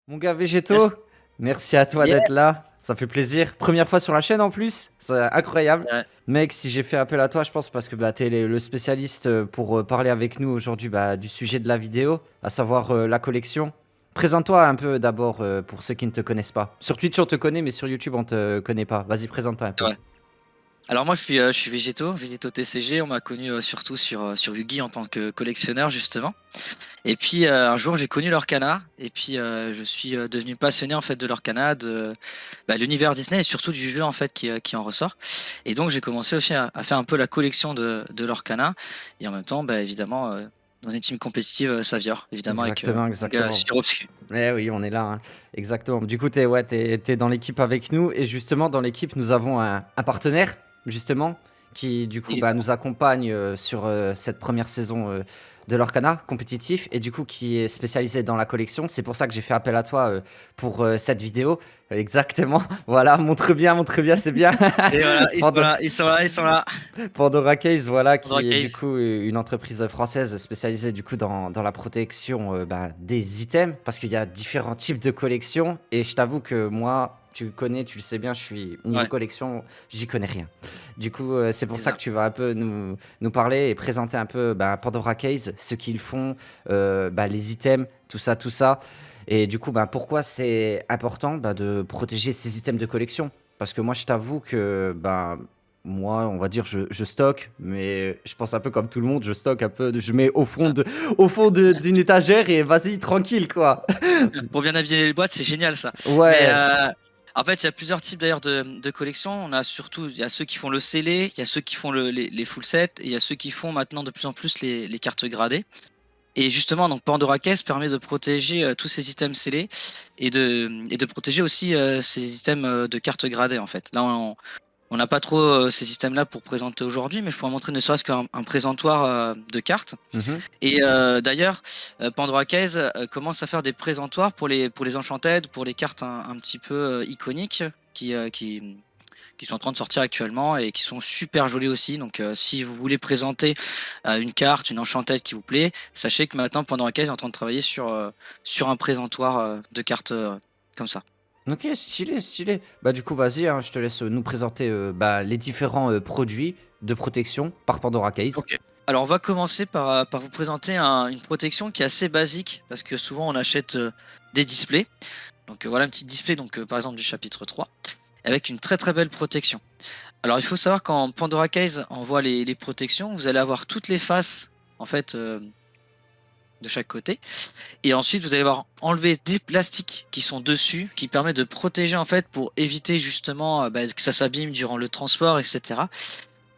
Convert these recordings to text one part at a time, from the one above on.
Mon gars Végéto, Yes. merci à toi Yeah. d'être là, ça fait plaisir. Première fois sur la chaîne en plus, c'est incroyable. Ouais. Mec, si j'ai fait appel à toi, je pense parce que t'es le spécialiste pour parler avec nous aujourd'hui du sujet de la vidéo, à savoir la collection. Présente-toi un peu d'abord pour ceux qui ne te connaissent pas. Sur Twitch on te connaît, mais sur YouTube on te connaît pas. Vas-y, présente-toi un peu. Ouais. Alors moi je suis Végéto TCG. On m'a connu surtout sur Yugi en tant que collectionneur justement. Et puis un jour j'ai connu l'Orcana et puis je suis devenu passionné en fait de l'Orcana, de l'univers Disney et surtout du jeu en fait qui en ressort. Et donc j'ai commencé aussi à faire un peu la collection de l'Orcana et en même temps évidemment dans une team compétitive Savior évidemment avec Exactement, mon gars exactement. Sirops. Eh oui, on est là, hein. Exactement. Du coup, t'es dans l'équipe avec nous. Et justement, dans l'équipe, nous avons un partenaire, justement, qui du coup nous accompagne sur cette première saison de l'Orcana compétitif. Et du coup, qui est spécialisé dans la collection. C'est pour ça que j'ai fait appel à toi pour cette vidéo. Exactement. Voilà, montre bien, c'est bien. Et voilà, ils sont Pando- là, ils sont là, ils sont là. Pandora Case, voilà, Pandora qui est du Case. coup une entreprise française spécialisée du coup dans la protection des items, parce qu'il y a différents types de collections. Et je t'avoue que moi, tu connais, tu le sais bien, je suis niveau Ouais, collection, j'y connais rien. Du coup, c'est pour c'est ça ça. que tu vas un peu nous parler et présenter un peu Pandora Case, ce qu'ils font, les items, tout ça, tout ça. Et du coup, pourquoi c'est important de protéger ces items de collection? Parce que moi, je t'avoue que moi, on va dire, je stocke, mais je pense un peu comme tout le monde, je stocke un peu, je mets Ça. au fond d'une étagère et vas-y, tranquille, quoi. Pour bien naviguer les boîtes, c'est génial ça. Mais Ouais, en fait, il y a plusieurs types d'ailleurs de collections. On a surtout, il y a ceux qui font le scellé, il y a ceux qui font les full sets, et il y a ceux qui font maintenant de plus en plus les cartes gradées. Et justement, donc Pandora Case permet de protéger tous ces items scellés et de protéger aussi ces items de cartes gradées en fait. Là, on n'a pas trop ces systèmes-là pour présenter aujourd'hui, mais je pourrais montrer ne serait-ce qu'un présentoir de cartes. mhm. Et d'ailleurs, Pandora Case commence à faire des présentoirs pour les Enchanted, pour les cartes un petit peu iconiques qui sont en train de sortir actuellement et qui sont super jolies aussi. Donc si vous voulez présenter une carte, une Enchanted qui vous plaît, sachez que maintenant Pandora Case est en train de travailler sur un présentoir de cartes comme ça. Ok, stylé, stylé. Bah du coup, vas-y, hein, je te laisse nous présenter les différents produits de protection par Pandora Case. Ok. Alors on va commencer par vous présenter une protection qui est assez basique parce que souvent on achète des displays. Donc voilà un petit display donc par exemple du chapitre 3 avec une très très belle protection. Alors il faut savoir quand Pandora Case envoie les protections, vous allez avoir toutes les faces en fait de chaque côté et ensuite vous allez avoir enlevé des plastiques qui sont dessus qui permettent de protéger en fait pour éviter justement que ça s'abîme durant le transport etc.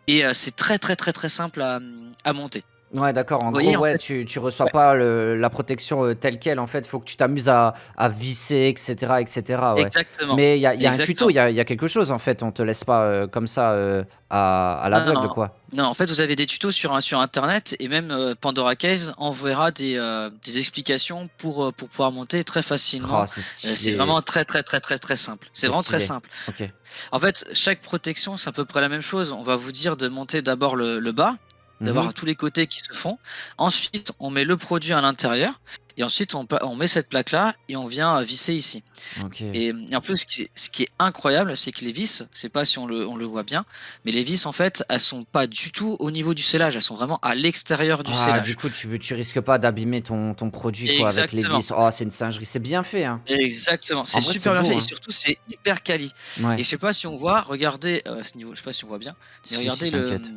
Et c'est très très très très simple à monter. Ouais, d'accord. En Vous gros, voyez en ouais, fait. tu reçois Ouais, pas la protection telle quelle. En fait, faut que tu t'amuses à visser, etc., etc. Ouais. exactement, Mais il y a un tuto, exactement. il y a quelque chose en fait. On te laisse pas comme ça à Ah l'aveugle, non, quoi. non, en fait, vous avez des tutos sur Internet et même Pandora Case enverra des explications pour pouvoir monter très Oh, facilement. c'est C'est stylé. vraiment très très très très très simple. C'est C'est vraiment très stylé. simple. Ok. En fait, chaque protection, c'est à peu près la même chose. On va vous dire de monter d'abord le bas, Mhm. d'avoir tous les côtés qui se font. Ensuite, on met le produit à l'intérieur et ensuite on met cette plaque-là et on vient visser ici. Ok. Et en plus, ce qui est incroyable, c'est que les vis, je sais pas si on le voit bien, mais les vis, en fait, elles sont pas du tout au niveau du scellage, elles sont vraiment à l'extérieur du Ah, du scellage. coup, tu risques pas d'abîmer ton produit, quoi, avec les Exactement, vis. Oh, c'est une singerie. C'est bien fait, hein. exactement. En C'est vrai, c'est super bien beau, fait et hein. surtout, c'est hyper quali. Ouais. Et je sais pas si on voit, regardez à ce niveau, je sais pas si on voit bien, mais Si, si, regardez t'inquiète.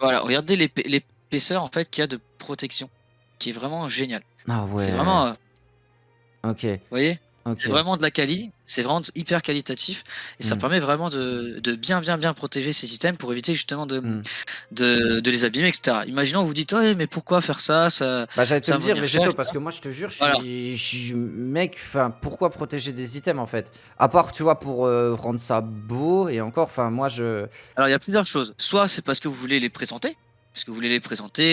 voilà, regardez l'épaisseur, en fait, qu'il y a de protection, qui est vraiment génial. Ah C'est ouais. vraiment, Ok. vous voyez? C'est Ok. vraiment de la quali, c'est vraiment hyper qualitatif et ça Hmm. permet vraiment de bien, bien, bien protéger ces items pour éviter justement Hmm. de les abîmer et cetera. Imaginons vous vous dites: «Ouais, mais pourquoi faire ça? Bah, j'allais te Ça le va me dire, venir cher» et Végéto, parce cetera. que moi, je te jure, Voilà. mec, enfin, pourquoi protéger des items, en fait? À part, tu vois, pour rendre ça beau, et encore, enfin, moi, je... Alors il y a plusieurs choses. Soit c'est parce que vous voulez les présenter,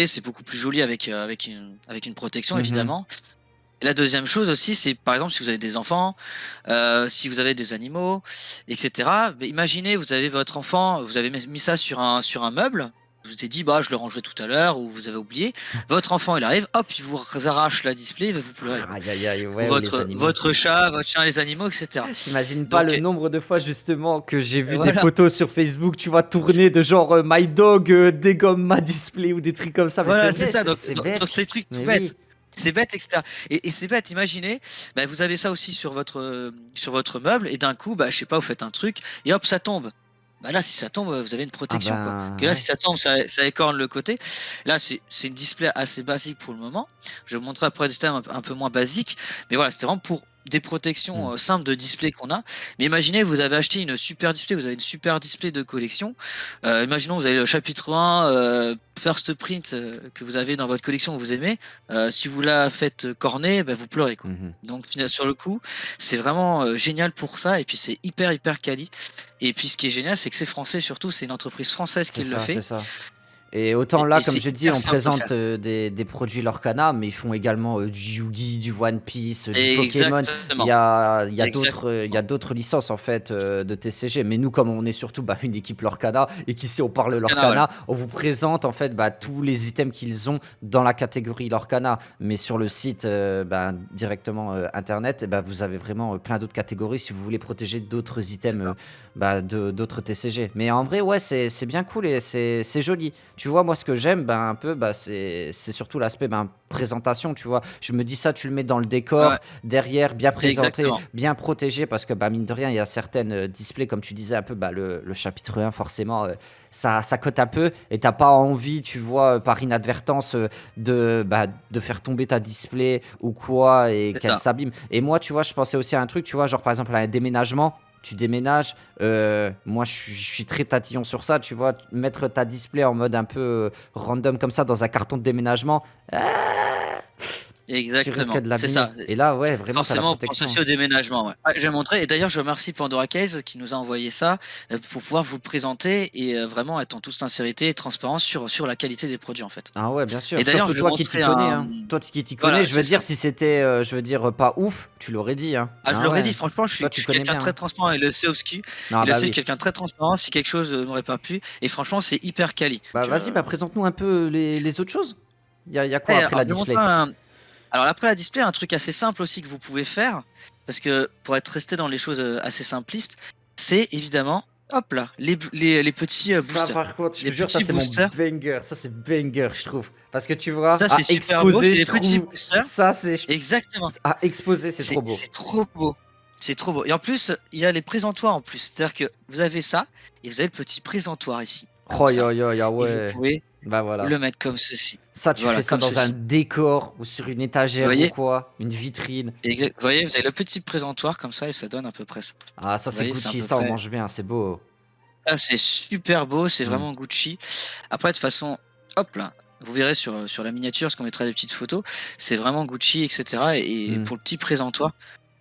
c'est beaucoup plus joli avec une protection Mhm. évidemment. Et la deuxième chose aussi, c'est par exemple si vous avez des enfants, si vous avez des animaux et cetera. Beh, imaginez vous avez votre enfant, vous avez mis ça sur un meuble, vous ai dit, bah, je le rangerai tout à l'heure, ou vous avez oublié. Votre enfant, il arrive, hop, il vous arrache la display, il va vous pleurer. Aïe, aïe, aïe, Ou ouais, ou les animaux. votre chat, votre chien, les animaux, etc. T'imagines pas Donc, le nombre de fois justement que j'ai vu des voilà. photos sur Facebook, tu vois, tourner de genre My dog dégomme ma display ou des trucs comme ça. Mais Voilà, c'est c'est vrai, ça. Donc, c'est donc bête. c'est des trucs tout Mais bêtes. oui. C'est bête, etc. Et c'est bête, imaginez, bah, vous avez ça aussi sur votre meuble, et d'un coup, bah, je sais pas, vous faites un truc, et hop, ça tombe. Bah là, si ça tombe, vous avez une Ah protection, quoi. Que ben là, ouais. si ça tombe, ça écorne le côté. Là, c'est une display assez basique pour le moment. Je vais vous montrer après des systèmes un peu moins basiques. Mais voilà, c'était vraiment pour des Hmm. protections simples de display qu'on a. Mais imaginez, vous avez acheté une super display, vous avez une super display de collection. Imaginons, vous avez le chapitre 1, First Print que vous avez dans votre collection que vous aimez. Si vous la faites corner, bah, vous pleurez, quoi. Mhm. Donc sur le coup, c'est vraiment génial pour ça. Et puis c'est hyper quali. Et puis ce qui est génial, c'est que c'est français surtout. C'est une entreprise française C'est qui le ça, c'est fait. ça. Et autant là, Et comme c'est je dis, hyper on simple à présente faire. des produits Lorcana, mais ils font également du Yugi, du One Piece, du Pokémon. Exactement. Exact. Il y a d'autres licences en fait de TCG. Mais nous, comme on est surtout bah, une équipe Lorcana et qu'ici on parle Voilà. Lorcana, on vous présente en fait bah, tous les items qu'ils ont dans la catégorie Lorcana. Mais sur le site bah, directement internet, bah, vous avez vraiment plein d'autres catégories si vous voulez protéger d'autres C'est items ça. bah, d'autres TCG. Mais en vrai, ouais, c'est bien cool et c'est joli. Tu vois, moi, ce que j'aime, ben, un peu, bah, c'est surtout l'aspect ben, présentation, tu vois. Je me dis ça, tu le mets dans le Ouais, ouais. décor, derrière, bien présenté, Exactement. bien protégé, parce que, bah, mine de rien, il y a certaines displays, comme tu disais un peu, bah, le chapitre 1, forcément, ça cote un peu, et t'as pas envie, tu vois, par inadvertance, de faire tomber ta display ou quoi, et C'est qu'elle ça. s'abîme. Et moi, tu vois, je pensais aussi à un truc, tu vois, genre, par exemple, à un déménagement, tu déménages, moi je suis très tatillon sur ça, tu vois, mettre ta display en mode un peu random comme ça dans un carton de déménagement, ah, tu risques Exactement. de C'est l'abîmer. ça. Et là, ouais, vraiment, t'as la Forcément, on pense protection. aussi au déménagement. Ouais. Ouais, je vais montrer. Et d'ailleurs, je remercie Pandora Case qui nous a envoyé ça pour pouvoir vous le présenter et vraiment être en toute sincérité et transparence sur la qualité des produits, en fait. Ah ouais, bien sûr. Et d'ailleurs, Surtout je vais toi qui t'y montrer connais, un. hein. Toi qui t'y connais, Voilà, je veux c'est dire, ça. si c'était, je veux dire, pas ouf, tu l'aurais dit, hein. Ah, je Ah l'aurais ouais. dit, franchement, Toi, je tu suis connais quelqu'un de bien, très hein. transparent et le sait Obscu. Ah Il le bah sait, je suis oui. quelqu'un de très transparent. Si quelque chose ne m'aurait pas plu, et franchement, c'est hyper quali. Bah Donc, vas-y, bah présente-nous un peu les autres choses. Il y a quoi après alors, la je vais montrer display? un. Alors après la display, un truc assez simple aussi que vous pouvez faire, parce que pour être resté dans les choses assez simplistes, c'est évidemment, hop là, les petits Ça, boosters. par contre, je Les te jure, ça petits c'est mon boosters, banger. Ça c'est banger, je trouve. Parce que tu vois, ça à c'est super beau, exposer, c'est je les petits trouve, boosters. ça c'est Exactement, à exposer, c'est trop beau. c'est trop beau. C'est trop beau. Et en plus, il y a les présentoirs en plus. C'est-à-dire que vous avez ça, et vous avez le petit présentoir ici, comme Oh ça. yo yo, ah Et vous ouais. pouvez Bah voilà. le mettre comme ceci. Ça, tu fais Voilà, ça comme dans un ceci. décor ou sur une Vous étagère ou voyez? quoi, une vitrine. Vous voyez, vous avez le petit présentoir comme ça, et ça donne à peu près ça. Ah, ça Vous c'est voyez, c'est à Gucci, peu ça on près. mange bien, c'est beau. Ah, c'est super beau, c'est Hmm, vraiment Gucci. Après, de toute façon, hop là, vous verrez sur la miniature, parce qu'on mettra des petites photos, c'est vraiment Gucci, etc. Et hmm. pour le petit présentoir,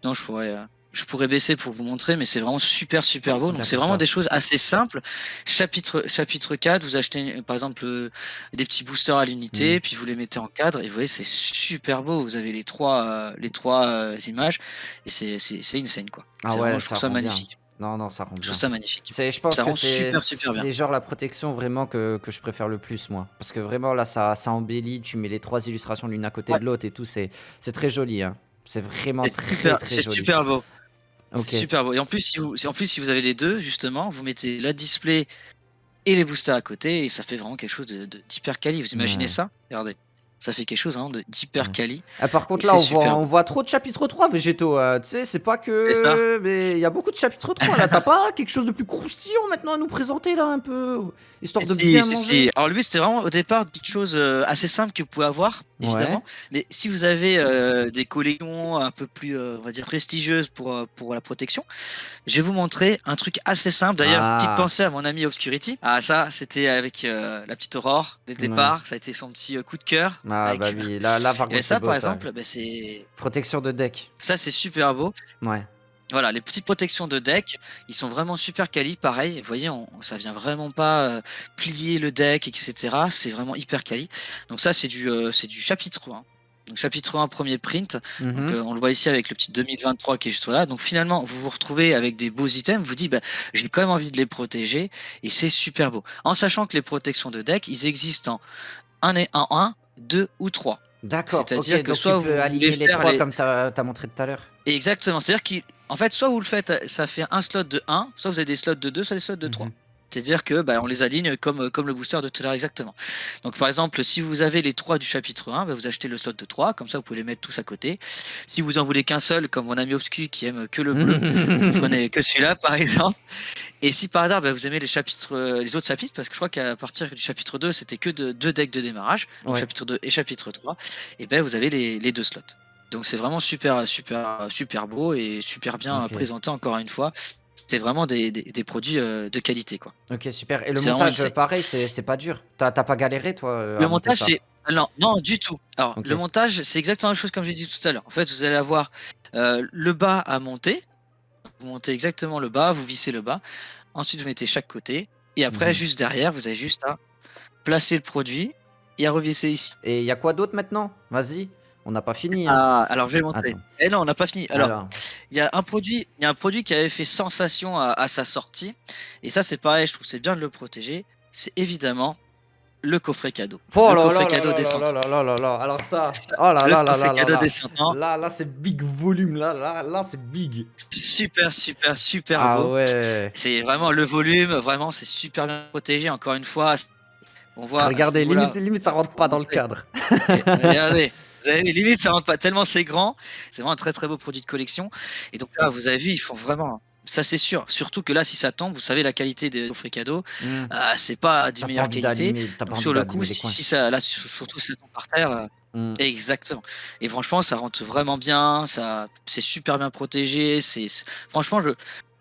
non, je pourrais baisser pour vous montrer, mais c'est vraiment super Ouais, beau. c'est Donc, bien c'est comme vraiment des ça. choses assez simples. Chapitre 4, vous achetez par exemple des petits boosters à Hmm. l'unité, puis vous les mettez en cadre, et vous voyez, c'est super beau. Vous avez les trois images, et c'est insane, quoi. Ah C'est vraiment, ouais, je ça trouve ça rend bien. magnifique. Non, non, ça rend Je trouve bien. ça magnifique. Je pense Ça que rend super bien. c'est genre la protection vraiment que je préfère le plus, moi. Parce que vraiment, là, ça embellit. Tu mets les trois illustrations l'une à côté Ouais. de l'autre et tout. C'est très joli, hein. C'est vraiment très, très C'est joli. super beau. C'est Ok. super beau. Et en plus, si vous avez les deux, justement, vous mettez la display et les boosters à côté, et ça fait vraiment quelque chose d'hyper quali. Vous imaginez Ouais. ça? Regardez. Ça fait quelque chose, hein, d'hyper Ouais. quali, Ah, par et contre, là, c'est super on beau. voit trop de chapitre 3 végétaux. Tu sais, c'est pas C'est ça? que. Mais il y a beaucoup de chapitre 3 là. T'as pas quelque chose de plus croustillant maintenant à nous présenter là, un peu? Histoire de Si, bien si, manger? si. Alors lui, c'était vraiment au départ une chose assez simple que vous pouvez avoir, Ouais. évidemment. Mais si vous avez des collections un peu plus, on va dire, prestigieuses pour la protection, je vais vous montrer un truc assez simple. D'ailleurs, petite Ah. pensée à mon ami Obscurity. Ah, ça, c'était avec la petite Aurore dès le Ouais. départ. Ça a été son petit coup de cœur. Ah, bah Avec, oui. Là, par et contre, c'est ça, beau par ça. exemple, bah, Protection de deck. c'est super beau. Ouais. Voilà, les petites protections de deck, ils sont vraiment super quali. Pareil, vous voyez, ça vient vraiment pas plier le deck, etc. C'est vraiment hyper quali. Donc ça, c'est du chapitre 1. Donc chapitre 1, premier print. Donc Mhm. on le voit ici avec le petit 2023 qui est juste là. Donc finalement, vous vous retrouvez avec des beaux items. Vous dites, bah, j'ai quand même envie de les protéger et c'est super beau. En sachant que les protections de deck, ils existent en 1 et en 1, 2 ou 3. D'accord, ok, C'est-à-dire que donc tu soit peux vous voulez aligner les faire trois les... comme t'as montré tout à l'heure. Exactement, c'est-à-dire qu'en fait, soit vous le faites, ça fait un slot de 1, soit vous avez des slots de 2, soit des slots de 3. Mhm. C'est-à-dire que bah, on les aligne comme le booster de tout à l'heure exactement. Donc par exemple, si vous avez les 3 du chapitre 1, bah, vous achetez le slot de 3, comme ça vous pouvez les mettre tous à côté. Si vous en voulez qu'un seul, comme mon ami Obscu qui aime que le bleu, vous prenez que celui-là par exemple. Et si par hasard bah, vous aimez les autres chapitres, parce que je crois qu'à partir du chapitre 2, c'était que deux decks de démarrage, donc Ouais, chapitre 2 et chapitre 3, et ben vous avez les deux slots. Donc c'est vraiment super, super, super beau et super bien ok. présenté encore une fois. C'est vraiment des produits de qualité, quoi. Ok, super. Et le C'est vraiment montage, pareil, c'est pas dur. T'as pas galéré, toi, le à monter montage, ça? c'est non, non, du tout. Alors, Ok. le montage, c'est exactement la chose comme j'ai dit tout à l'heure. En fait, vous allez avoir le bas à monter. Vous montez exactement le bas, vous vissez le bas. Ensuite, vous mettez chaque côté. Et après, Mhm. juste derrière, vous avez juste à placer le produit et à revisser ici. Et il y a quoi d'autre maintenant? Vas-y, on n'a pas fini, hein. Ah, alors je vais le montrer. Attends. Eh non, on n'a pas fini. Alors, Alors. il y a un produit qui avait fait sensation à sa sortie. Et ça, c'est pareil, je trouve que c'est bien de le protéger. C'est évidemment le coffret cadeau. Oh Le là coffret là là cadeau là des là 100 là ans. là là là là. Alors ça. Ça, Oh là le là là coffret là là cadeau des là. 100 ans. Là, c'est big volume. Là, c'est big. Super, super, super Ah beau. ouais. C'est vraiment le volume, vraiment, c'est super bien protégé. Encore une fois, on voit à ce Regardez, limite, niveau-là, limite, ça rentre pour pas dans le montrer. cadre. Et regardez, vous avez vu, limite, ça rentre pas tellement c'est grand. C'est vraiment un très très beau produit de collection. Et donc là, vous avez vu, ils font vraiment. Ça, c'est sûr. Surtout que là, si ça tombe, vous savez, la qualité des coffrets cadeaux, Hmm. c'est pas du T'as pas meilleure envie qualité. d'abîmer, t'as pas Donc envie sur le coup, d'abîmer les si, coins. si ça, là, surtout si ça tombe par terre, Hmm. exactement. Et franchement, ça rentre vraiment bien. C'est super bien protégé. Franchement,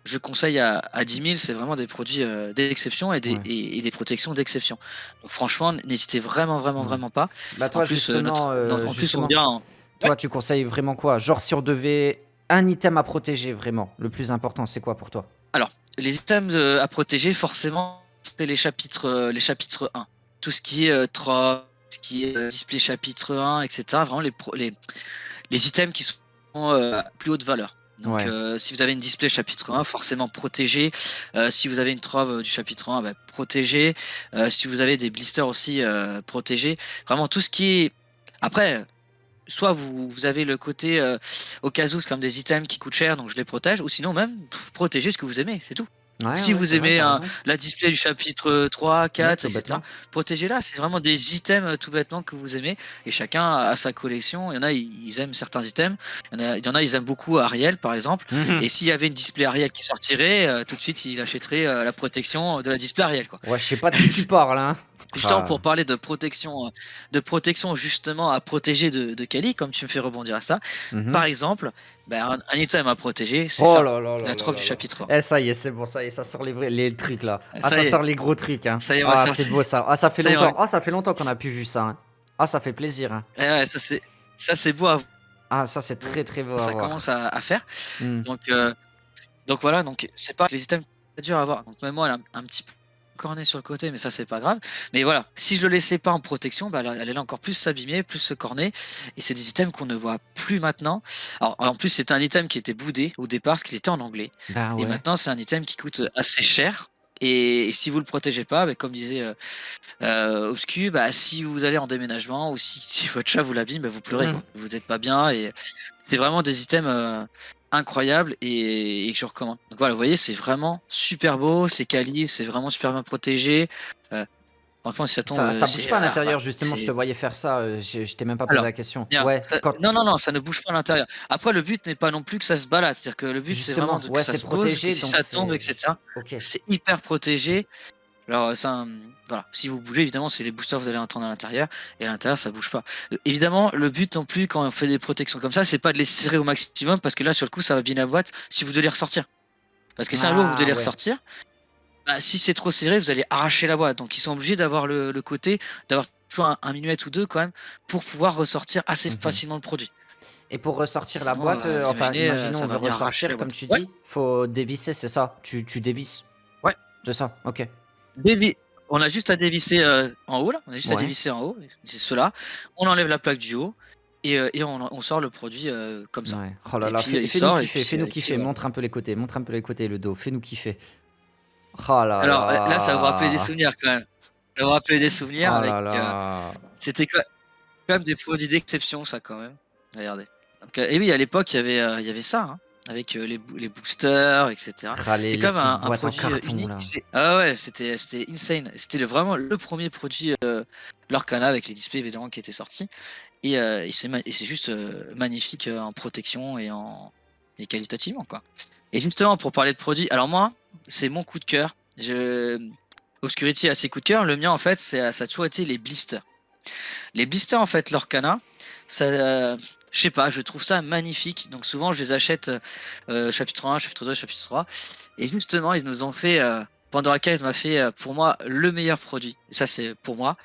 je conseille à 10 000, c'est vraiment des produits d'exception et des, Ouais. et, et des protections d'exception. Donc franchement, n'hésitez vraiment, vraiment, Hmm. vraiment pas. Bah En toi, plus, justement, en plus, on vient. Ouais. toi, tu conseilles vraiment quoi? Genre, si on devait un item à protéger, vraiment, le plus important, c'est quoi pour toi? Alors, les items à protéger, forcément, c'est les chapitres 1. Tout ce qui est trop, ce qui est display chapitre 1, etc. Vraiment les items qui sont plus haute valeur. Donc, Ouais. si vous avez une display chapitre 1, forcément protégé. Si vous avez une trove du chapitre 1, bah, protégé. Si vous avez des blisters aussi, protégé. Vraiment tout ce qui est. Après, soit vous avez le côté au cas où, c'est comme des items qui coûtent cher, donc je les protège. Ou sinon, même, protégez ce que vous aimez, c'est tout. Ouais, Si ouais, vous c'est vrai, aimez t'as raison. la display du chapitre 3, Ouais, 4, tout etc., bêtement. protégez-la. C'est vraiment des items tout bêtement que vous aimez. Et chacun a sa collection. Il y en a, ils aiment certains items. Il y en a, ils aiment beaucoup Ariel, par exemple. Mhm. Et s'il y avait une display Ariel qui sortirait, tout de suite, il achèterait la protection de la display Ariel, quoi. Ouais, je sais pas de qui tu parles, hein. Justement, Ah. pour parler de protection justement à protéger de Kali, comme tu me fais rebondir à ça, Mhm. par exemple, ben, un item à protéger, c'est Oh ça, là là là la là troffe là du là. chapitre 1. Eh, ça y est, c'est bon, ça y est, ça sort les trucs là. Ah, Ça ça y est, sort les gros trucs, hein. ça y est, on va Ah, c'est sortir. beau ça. Ah, ça fait Ça y est, longtemps. Ah, ça fait longtemps qu'on a pu vu ça, hein. Ah, ça fait plaisir, hein. ouais, ça c'est beau à Ah, ça, c'est très très beau à ça voir. commence à faire. Hmm. Donc voilà, donc c'est pas les items très durs à avoir. Donc même moi, elle a un petit peu corné sur le côté, mais ça c'est pas grave. Mais voilà, si je le laissais pas en protection, bah, elle allait encore plus s'abîmer, plus se corner. Et c'est des items qu'on ne voit plus maintenant. Alors en plus, c'était un item qui était boudé au départ, parce qu'il était en anglais. Bah Et ouais. maintenant, c'est un item qui coûte assez cher. Et si vous le protégez pas, bah, comme disait Obscu, bah, si vous allez en déménagement ou si votre chat vous l'abîme, bah, vous pleurez Hmm. quoi. Vous n'êtes pas bien et c'est vraiment des items incroyables et que je recommande. Donc voilà, vous voyez, c'est vraiment super beau, c'est quali, c'est vraiment super bien protégé. Euh, Franchement, si ça tombe, Ça bouge c'est pas à l'intérieur, voilà, justement, je te c'est voyais faire ça. Je t'ai même pas posé alors. la question. Bien, Ouais, quand. non, non, non, ça ne bouge pas à l'intérieur. Après, le but n'est pas non plus que ça se balade. C'est-à-dire que le but, c'est vraiment Justement, que ouais, ça c'est se pose, que protégé, si donc ça tombe, c'est. etc., Ok. c'est hyper protégé. Alors, voilà. Si vous bougez, évidemment, c'est les boosters que vous allez entendre à l'intérieur. Et à l'intérieur, ça bouge pas. Évidemment, le but non plus, quand on fait des protections comme ça, c'est pas de les serrer au maximum parce que là, sur le coup, ça va bien la boîte si vous devez les ressortir. Parce que si un jour vous devez Ah les ouais. ressortir, bah, si c'est trop serré, vous allez arracher la boîte. Donc, ils sont obligés d'avoir le côté, d'avoir toujours un minuet ou deux quand même pour pouvoir ressortir assez Mhm. facilement le produit. Et pour ressortir la Sinon, boîte, vous enfin, imaginez, imaginons on ça veut va venir arracher la ressortir, comme boîte. tu Ouais, dis, faut dévisser, c'est ça? Tu dévisses, ouais. c'est ça? Ok. On a juste à dévisser en haut là. On a juste à Ouais. dévisser en haut. C'est cela. On enlève la plaque du haut. et on sort le produit comme ça. Ouais. Oh là Et là, puis il fais-nous sort, kiffer, fais-nous et puis kiffer. voilà. Montre un peu les côtés, le dos. Fais-nous kiffer. Oh là Alors là, ça va vous rappeler des là. souvenirs quand même. Ça va vous rappeler des souvenirs Oh avec. là là. C'était quand même des produits d'exception, ça quand même. Regardez. Donc, et oui, à l'époque, il y avait ça, hein, avec les boosters, etc. Ah, C'est les quand même petites un boîtes en produit carton unique. là. Ah ouais, c'était insane. C'était vraiment le premier produit Lorcana avec les displays évidemment qui était sorti. Et c'est juste magnifique en protection et qualitativement, quoi. Et justement, pour parler de produits, alors moi, c'est mon coup de cœur. Obscurity a ses coups de cœur. Le mien, en fait, ça a toujours été les blisters. Les blisters, en fait, Lorcana, ça, je sais pas, je trouve ça magnifique. Donc souvent, je les achète chapitre 1, chapitre 2, chapitre 3. Et justement, ils nous ont fait, Pandora Case m'a fait, pour moi, le meilleur produit. Et ça, c'est pour moi,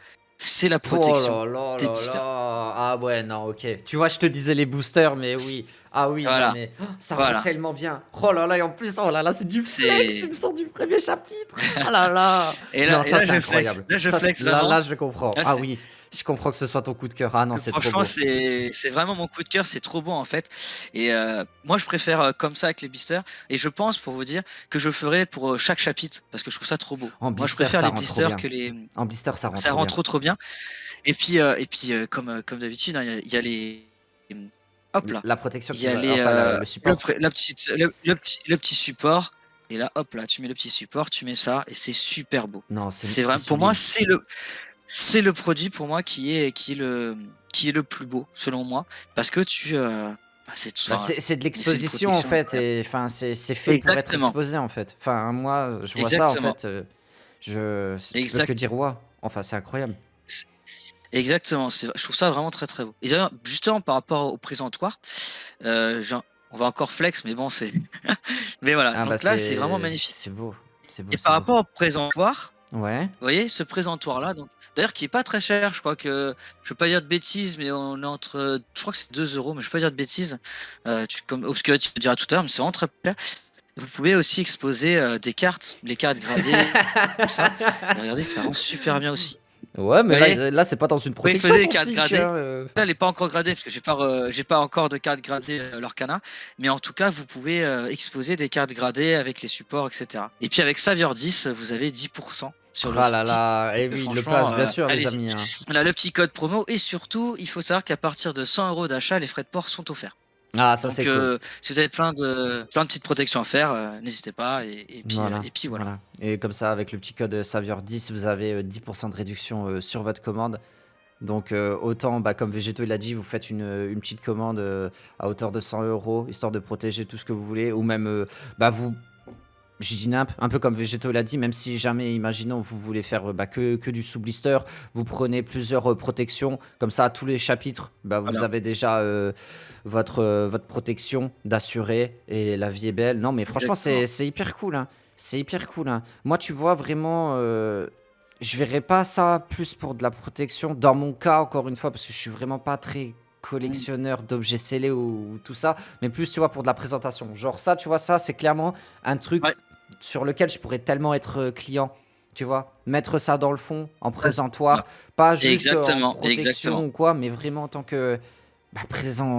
c'est la Oh protection là là des là blisters. là. Ah ouais, non, ok. Tu vois, je te disais les boosters, mais oui. Ah oui, non, Voilà, mais ça rend voilà. tellement bien. Oh là là, et en plus, oh là là, c'est du flex, il C'est me sort du premier chapitre. Oh là là. Non, et ça, là, c'est je flex. incroyable. Là, je flex vraiment. Là, je comprends. Là, Ah c'est oui, je comprends que ce soit ton coup de cœur. Ah non, c'est trop franchement, beau. c'est vraiment mon coup de cœur. C'est trop beau en fait. Et moi, je préfère comme ça avec les blisters. Et je pense, pour vous dire, que je ferai pour chaque chapitre parce que je trouve ça trop beau. En Moi, je blister, préfère ça les rend trop blisters bien. que les. En blister, ça rend Ça trop rend bien. trop bien. Et puis comme d'habitude, hein, il y a les. Hop là. La protection Il y qui a va. les Enfin, le support. le petit support. Et là, hop là, tu mets le petit support, tu mets ça, et c'est super beau. Non, C'est c'est vraiment, pour moi, sublime. c'est le produit pour moi qui est le plus beau selon moi, parce que Bah, enfin, c'est de c'est une l'exposition en protection fait, incroyable. et enfin, c'est fait pour être Exactement, exposé en fait. Enfin, moi, je vois ça en exactement, fait. Tu peux que exact, dire ouais. Enfin, c'est incroyable. c'est- exactement. Je trouve ça vraiment très très beau. Et d'ailleurs, justement par rapport au présentoir, on va encore flex, mais bon, c'est. Mais voilà. Ah bah Donc là, c'est vraiment magnifique. c'est beau, c'est beau, Et c'est par beau. rapport au présentoir. Ouais. Vous voyez, ce présentoir-là, donc d'ailleurs qui est pas très cher, je crois que je veux pas dire de bêtises, mais on est entre, je crois que c'est 2 euros, mais je veux pas dire de bêtises. Comme Obscurity tu me diras tout à l'heure, mais c'est vraiment très cher. Vous pouvez aussi exposer des cartes, les cartes gradées comme ça. Et regardez, ça rend super bien aussi. Ouais, mais Vous voyez, là c'est pas dans une vous pouvez protection exposer des ton cartes Stitch, gradées. hein. Là, elle n'est pas encore gradée parce que j'ai pas encore de cartes gradées Lorcana, mais en tout cas, vous pouvez exposer des cartes gradées avec les supports, etc. Et puis avec Savior 10, vous avez 10% sur le Ah là site. là, et Donc, oui, il le franchement, place bien sûr les allez-y. amis, hein. On a le petit code promo et surtout, il faut savoir qu'à partir de 100 euros d'achat, les frais de port sont offerts. Ah, ça Donc, c'est cool. si vous avez plein de petites protections à faire, n'hésitez pas. Voilà, Et puis voilà. voilà. Et comme ça, avec le petit code Savior10, vous avez 10% de réduction sur votre commande. Donc autant, bah, comme Végéto il a dit, vous faites une petite commande à hauteur de 100 euros, histoire de protéger tout ce que vous voulez, ou même, bah, vous, j'ai dit nimp, un peu comme Végéto l'a dit, même si jamais, imaginons, vous voulez faire bah, que du sous-blister, vous prenez plusieurs protections, comme ça, à tous les chapitres, bah, vous Voilà. avez déjà votre protection d'assurer, et la vie est belle. Non, mais franchement, Exactement. c'est hyper cool, hein. C'est hyper cool, hein. Moi, tu vois, vraiment, je verrais pas ça plus pour de la protection, dans mon cas, encore une fois, parce que je suis vraiment pas très Mm. collectionneur d'objets scellés ou tout ça, mais plus, tu vois, pour de la présentation. Genre ça, tu vois, ça, c'est clairement un truc Ouais. sur lequel je pourrais tellement être client, tu vois, mettre ça dans le fond, en Voilà. présentoir, pas juste en Exactement. protection Exactement. ou quoi, mais vraiment en tant que bah,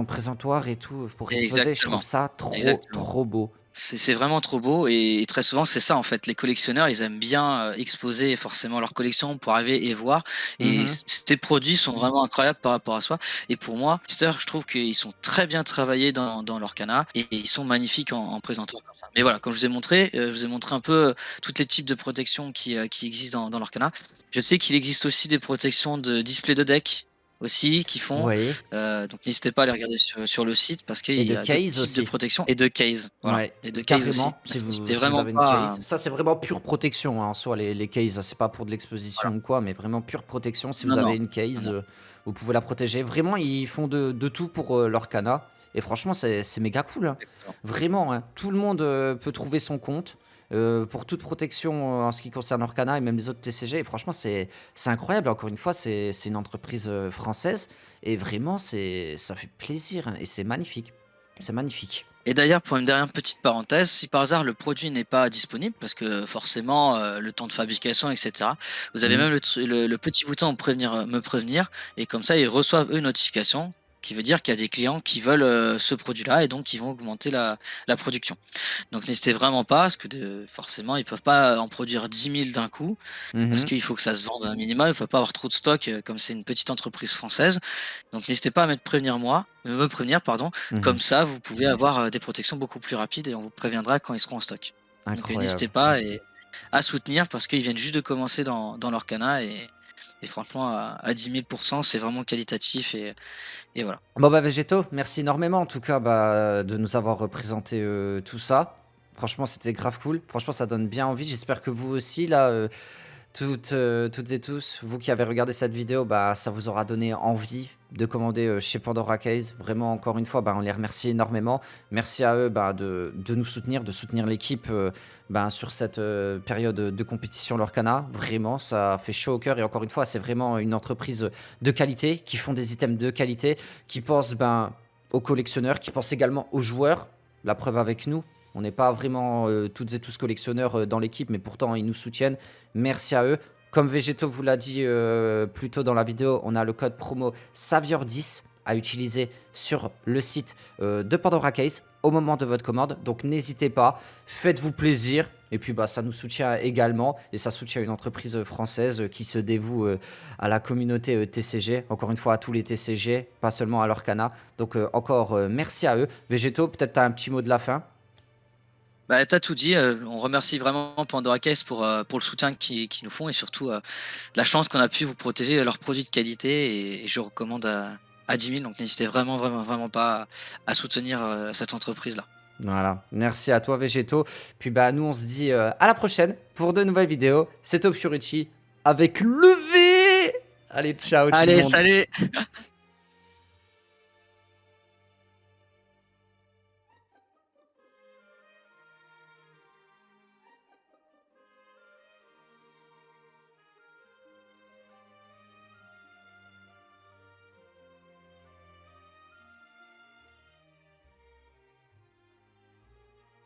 présentoir et tout, pour exposer, je trouve Exactement. ça trop, Exactement. trop beau. C'est vraiment trop beau et très souvent c'est ça en fait. Les collectionneurs ils aiment bien exposer forcément leur collection pour arriver et voir. Et Mhm. ces produits sont vraiment incroyables par rapport à soi. Et pour moi, Mister, je trouve qu'ils sont très bien travaillés dans leur cana et ils sont magnifiques en présentoir comme ça. Mais voilà, comme je vous ai montré, je vous ai montré un peu tous les types de protections qui existent dans leur cana. Je sais qu'il existe aussi des protections de display de deck aussi qui font. Oui. Donc n'hésitez pas à les regarder sur le site parce qu'il Et y de a d'autres case types de aussi. protections et de case. Voilà. Ouais, Et de case aussi. carrément, si C'est si vous vraiment avez une pas. case. Ça, c'est vraiment pure protection hein, en soi, les cases. C'est pas pour de Voilà. l'exposition ou quoi, mais vraiment pure protection. Si vous Non, avez non. une Non, case, non. vous pouvez la protéger. Vraiment, ils font de tout pour leur cana. Et franchement, c'est méga cool, hein. Exactement. Vraiment, hein. Tout le monde peut trouver son compte pour toute protection en ce qui concerne Orcana et même les autres TCG. Et franchement, c'est incroyable. Encore une fois, c'est une entreprise française. Et vraiment, ça fait plaisir, hein, et c'est magnifique. C'est magnifique. Et d'ailleurs, pour une dernière petite parenthèse, si par hasard le produit n'est pas disponible, parce que forcément le temps de fabrication, etc., vous avez Mhm. même le petit bouton me prévenir, et comme ça ils reçoivent eux une notification. qui veut dire qu'il y a des clients qui veulent ce produit-là et donc qui vont augmenter la production. Donc n'hésitez vraiment pas, parce que forcément, ils peuvent pas en produire 10 000 d'un coup, parce Mhm, qu'il faut que ça se vende un minimum, il ne faut pas avoir trop de stock, comme c'est une petite entreprise française. Donc n'hésitez pas à me prévenir, pardon. mhm. Comme ça, vous pouvez avoir des protections beaucoup plus rapides et on vous préviendra quand ils seront en stock. Donc n'hésitez Incroyable. pas à soutenir parce qu'ils viennent juste de commencer dans l'Orcana et franchement, à 10 000%, c'est vraiment qualitatif et voilà. Bon bah Végéto, merci énormément en tout cas de nous avoir représenté tout ça. Franchement, c'était grave cool. Franchement, ça donne bien envie. J'espère que vous aussi, là, toutes et tous, vous qui avez regardé cette vidéo, bah, ça vous aura donné envie de commander chez Pandora Case. Vraiment, encore une fois, bah, on les remercie énormément. Merci à eux bah, de nous soutenir, de soutenir l'équipe bah, sur cette période de compétition Lorcana. Vraiment, ça fait chaud au cœur. Et encore une fois, c'est vraiment une entreprise de qualité, qui font des items de qualité, qui pensent ben, aux collectionneurs, qui pensent également aux joueurs. La preuve avec nous. On n'est pas vraiment toutes et tous collectionneurs dans l'équipe, mais pourtant ils nous soutiennent. Merci à eux. Comme Végéto vous l'a dit plus tôt dans la vidéo, on a le code promo Savior10 à utiliser sur le site de Pandora Case au moment de votre commande. Donc n'hésitez pas, faites-vous plaisir. Et puis bah, ça nous soutient également et ça soutient une entreprise française qui se dévoue à la communauté TCG. Encore une fois à tous les TCG, pas seulement à l'Orcana. Donc encore merci à eux. Végéto, peut-être tu as un petit mot de la fin. Bah, t'as tout dit. On remercie vraiment Pandora Case pour le soutien qu'ils nous font et surtout la chance qu'on a pu vous protéger leurs produits de qualité. Et je recommande à 10 000. Donc n'hésitez vraiment, vraiment, vraiment pas à soutenir cette entreprise-là. Voilà, merci à toi Végéto. Puis bah nous on se dit à la prochaine pour de nouvelles vidéos. C'est Top avec le V. Allez, ciao tout le Allez, monde. salut!